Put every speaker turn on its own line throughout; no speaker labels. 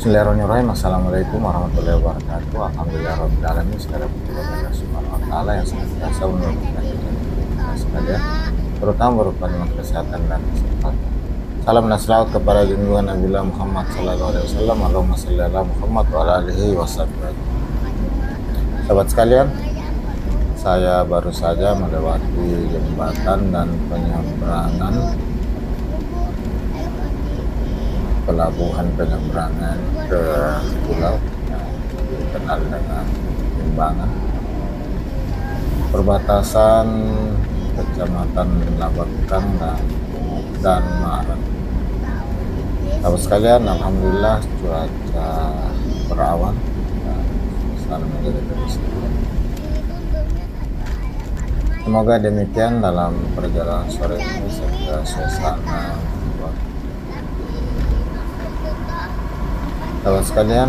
Bismillahirrahmanirrahim. Assalamualaikum warahmatullahi wabarakatuh. Alhamdulillah alamin, segala puji bagi Allah Subhanahu wa taala yang senantiasa menurunkan kita sekalian, terutama berupa nikmat kesehatan dan kesempatan. Salam dan salawat kepada junjungan Nabi Muhammad sallallahu alaihi wasallam. Allahumma shalli ala Muhammad wa ala alihi wasallam. Sahabat sekalian, saya baru saja melewati jembatan dan penyeberangan pelabuhan penyeberangan ke pulau yang dikenal dengan Limbangan, perbatasan Kecamatan Labakang dan Marang. Sahabat sekalian, alhamdulillah cuaca berawan dan suasana menjadi terus. Semoga demikian dalam perjalanan sore ini, serta suasana. Sahabat sekalian,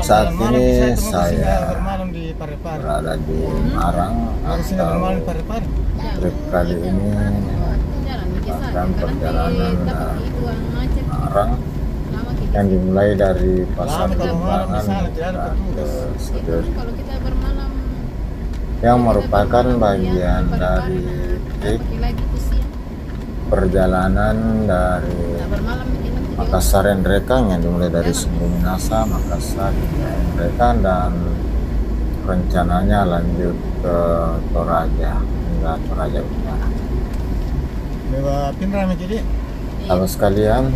saat ini saya berada di Marang, atau trip kali ini akan perjalanan dari Marang yang dimulai dari Pasar Limbangan ke Seduri, yang merupakan bagian dari trip perjalanan dari Makassar Endrekang yang dimulai dari Sumbu Minasa, Makassar Endrekang, dan rencananya lanjut ke Toraja hingga Toraja Utara. Sahabat sekalian,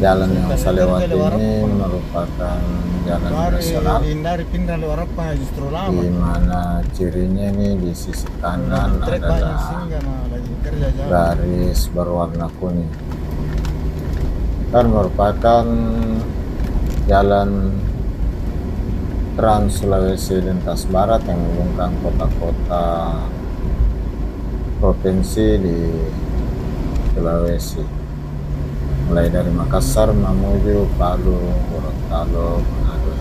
jalan yang saya lewati ini merupakan jalan nasional, di mana cirinya ini di sisi kanan adalah garis berwarna kuning dan merupakan jalan Trans Sulawesi lintas barat yang menghubungkan kota-kota provinsi di Sulawesi, mulai dari Makassar, Mamuju, Palu, Gorontalo, Manado.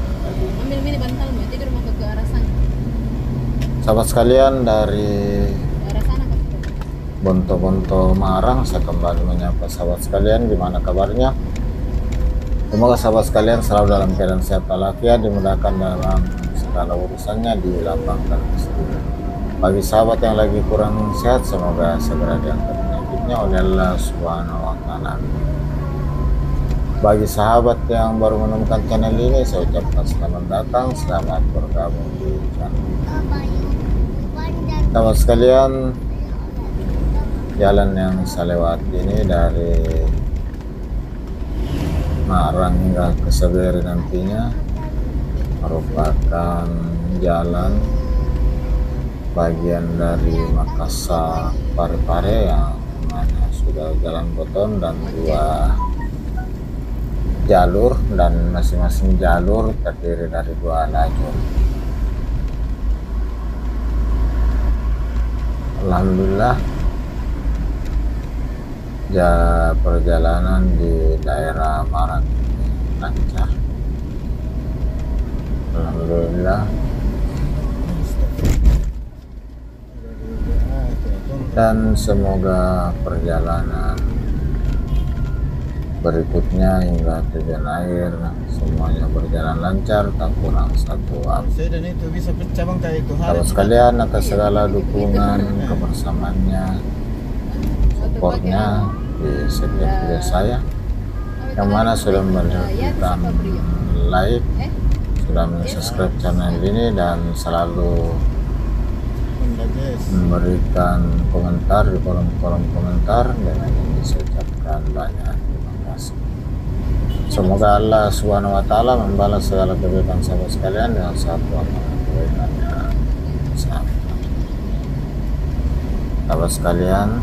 Sahabat sekalian, dari Bonto-Bonto Marang, saya kembali menyapa sahabat sekalian. Gimana kabarnya? Semoga sahabat sekalian selalu dalam keadaan sehat walafiat, dimudahkan dalam segala urusannya, dilapangkan rezeki. Bagi sahabat yang lagi kurang sehat, semoga segera diangkat penyakitnya oleh Allah Subhanahu wa taala. Bagi sahabat yang baru menemukan channel ini, saya ucapkan selamat datang, selamat bergabung di channel. Sahabat sekalian, jalan yang saya lewati ini dari Marang hingga ke Seduri nantinya merupakan jalan bagian dari Makassar Parepare, yang mana sudah jalan beton dan dua jalur, dan masing-masing jalur terdiri dari dua lajur. Alhamdulillah, perjalanan di daerah Marang ini lancar. Alhamdulillah, dan semoga perjalanan berikutnya hingga tujuan akhir semuanya berjalan lancar, tak kurang satu api. Sahabat sekalian, atas segala dukungan, kebersamaannya, supportnya di setiap video saya, yang mana sudah memberikan like, sudah subscribe channel ini, dan selalu memberikan komentar di kolom komentar. Dengan ini saya ucapkan banyak terima kasih. Semoga Allah Subhanahu wa taala membalas segala kebaikan sahabat sekalian dengan satu amal kebaikannya. Sahabat sekalian,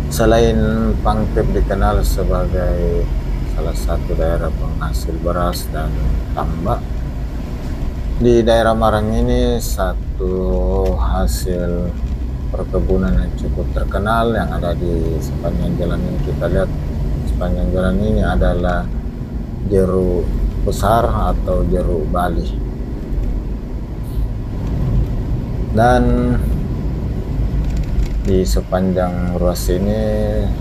selain Pangkep dikenal sebagai salah satu daerah penghasil beras dan tambak, di daerah Marang ini satu hasil perkebunan yang cukup terkenal yang ada di sepanjang jalan ini. Kita lihat sepanjang jalan ini adalah jeruk besar atau jeruk Bali, dan di sepanjang ruas ini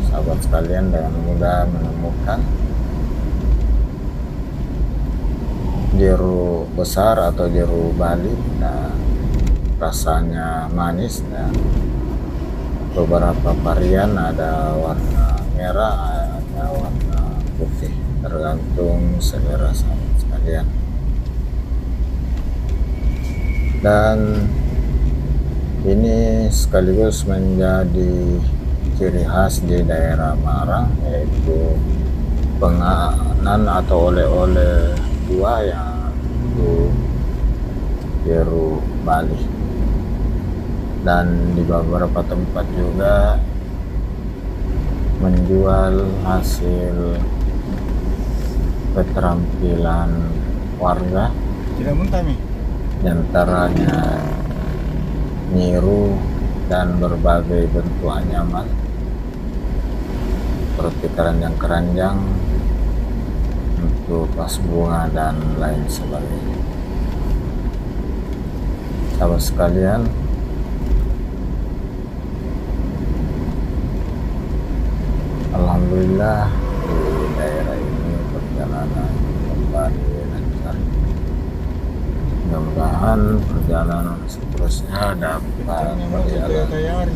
sahabat sahabat sekalian dengan mudah menemukan jeruk besar atau jeruk Bali dan rasanya manis, dan beberapa varian ada warna merah, ada warna putih, tergantung selera sahabat sekalian. Dan ini sekaligus menjadi ciri khas di daerah Marang, yaitu penganan atau oleh-oleh buah yang itu jeruk Bali. Dan di beberapa tempat juga menjual hasil keterampilan warga,
Tidak muntah nih.
diantaranya nyiru dan berbagai bentuk anyaman seperti keranjang-keranjang untuk vas bunga dan lain sebagainya. Sahabat sekalian, alhamdulillah di daerah ini perjalanan kembali lancar. Mudah-mudahan perjalanan seterusnya dapat berjalan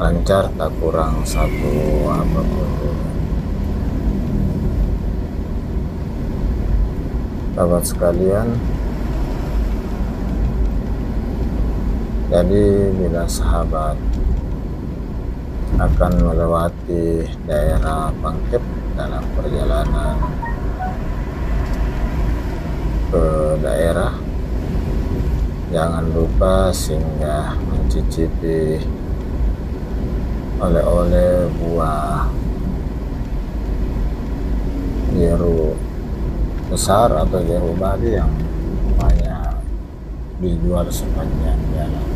lancar, tak kurang satu apapun. Sahabat sekalian, jadi bila sahabat akan melewati daerah Pangkep dalam perjalanan ke daerah, jangan lupa singgah mencicipi oleh-oleh buah jeruk besar atau jeruk Bali yang banyak dijual sepanjang jalan.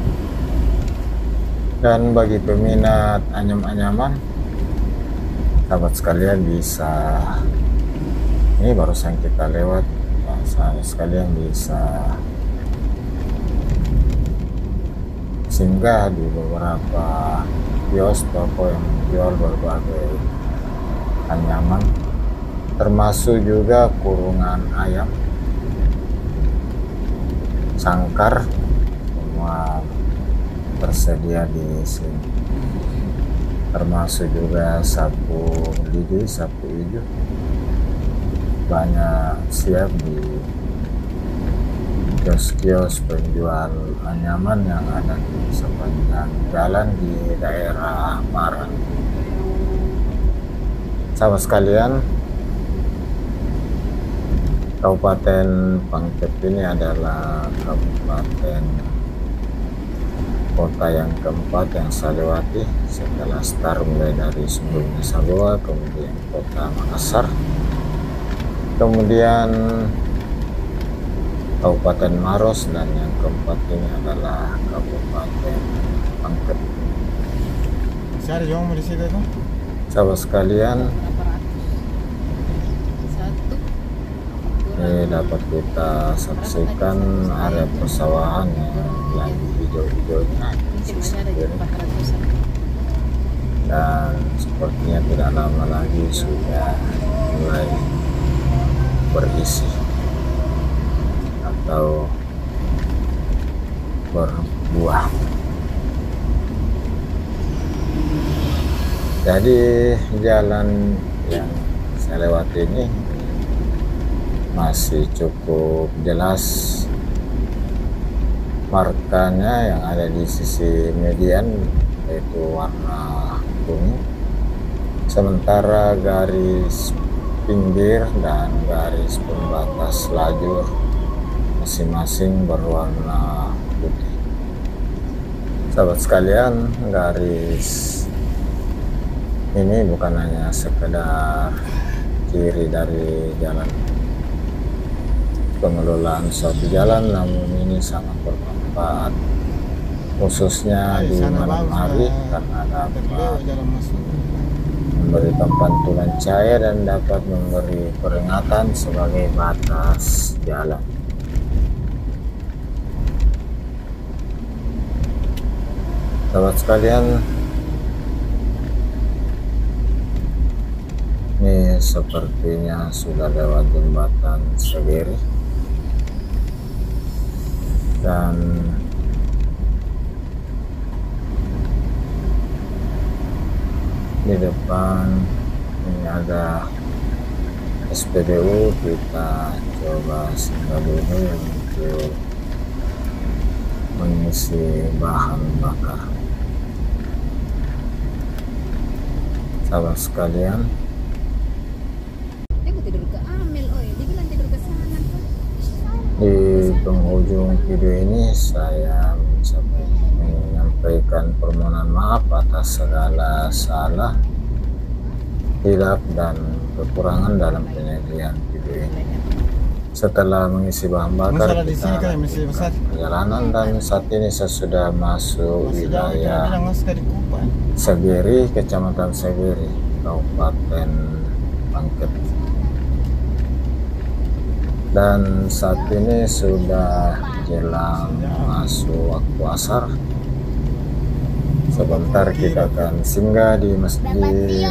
Dan bagi peminat anyam-anyaman, sahabat sekalian bisa, ini barusan kita lewat, sahabat sekalian bisa singgah di beberapa kios toko yang menjual berbagai anyaman, termasuk juga kurungan ayam, sangkar, semua tersedia di sini. Termasuk juga sapu lidi, sapu hijau, banyak siap di kios-kios penjual anyaman yang ada di sepanjang jalan di daerah Marang. Sahabat sekalian, Kabupaten Pangkep ini adalah kabupaten kota yang keempat yang saya lewati setelah start mulai dari sebelumnya Saboa, kemudian kota Makassar, kemudian Kabupaten Maros, dan yang keempat ini adalah Kabupaten Pangkep.
Saya jauh di situ tuh.
Sahabat sekalian, ini dapat kita saksikan area persawahan yang lagi hijau-hijaunya di sisi kiri, dan sepertinya tidak lama lagi sudah mulai berisi atau berbuah. Jadi jalan yang saya lewati ini masih cukup jelas markanya yang ada di sisi median, yaitu warna kuning, sementara garis pinggir dan garis pembatas lajur masing-masing berwarna putih. Sahabat sekalian, garis ini bukan hanya sekedar ciri dari jalan pengelolaan suatu jalan, namun ini sangat bermanfaat khususnya di malam hari karena dapat memberikan pantulan cahaya dan dapat memberi peringatan sebagai batas jalan. Sahabat sekalian, sepertinya sudah lewat jembatan Segeri, dan di depan ini ada SPBU. Kita coba singgah dulu untuk mengisi bahan bakar. Sahabat sekalian,
Dia mau tidur ke Amel, oi. Dia bilang tidur ke sana.
di penghujung video ini saya menyampaikan permohonan maaf atas segala salah, hilaf dan kekurangan dalam penyajian video ini. Setelah mengisi bahan bakar,
Masalah di sini
kita
kan masih besar.
perjalanan, dan saat ini saya sudah masuk
Masih jauh,
wilayah
bilang mas dari Kupan.
Segeri, Kecamatan Segeri, Kabupaten Bangket. Dan saat ini sudah jelang masuk waktu asar. Sebentar kita akan singgah di Masjid
40.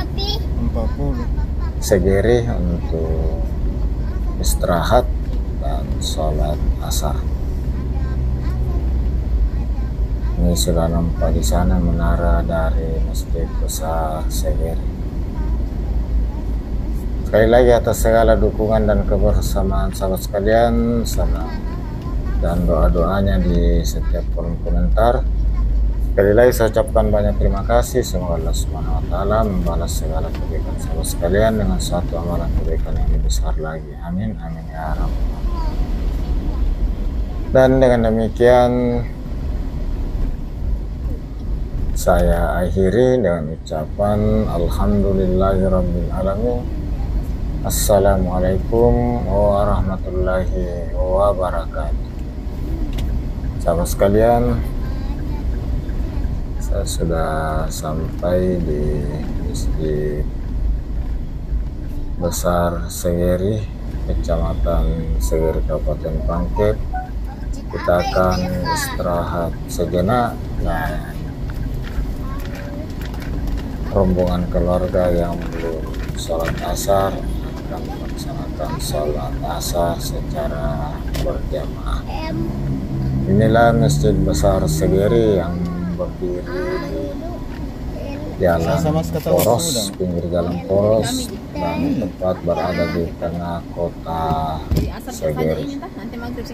Segeri untuk istirahat dan sholat asar. Ini sudah nampak di sana menara dari Masjid Besar Segeri. Sekali lagi atas segala dukungan dan kebersamaan sahabat sekalian, salam dan doa-doanya di setiap kolom komentar. Sekali lagi saya ucapkan banyak terima kasih. Semoga Allah Subhanahu wa taala membalas segala kebaikan sahabat sekalian dengan suatu amalan kebaikan yang lebih besar lagi. Amin amin ya rabbal alamin. Dan dengan demikian saya akhiri dengan ucapan alhamdulillahirabbil alamin. Assalamualaikum warahmatullahi wabarakatuh. Sahabat sekalian, saya sudah sampai di Masjid Besar Segeri, Kecamatan Segeri, Kabupaten Bangket. Kita akan istirahat sejenak dan rombongan keluarga yang belum sholat asar akan melaksanakan sholat asar secara berjamaah. Inilah Masjid Besar Segeri yang berdiri di jalan poros, pinggir jalan poros, dan tepat berada di tengah kota
Di asar saja
Segeri.
ini, nanti maghrib.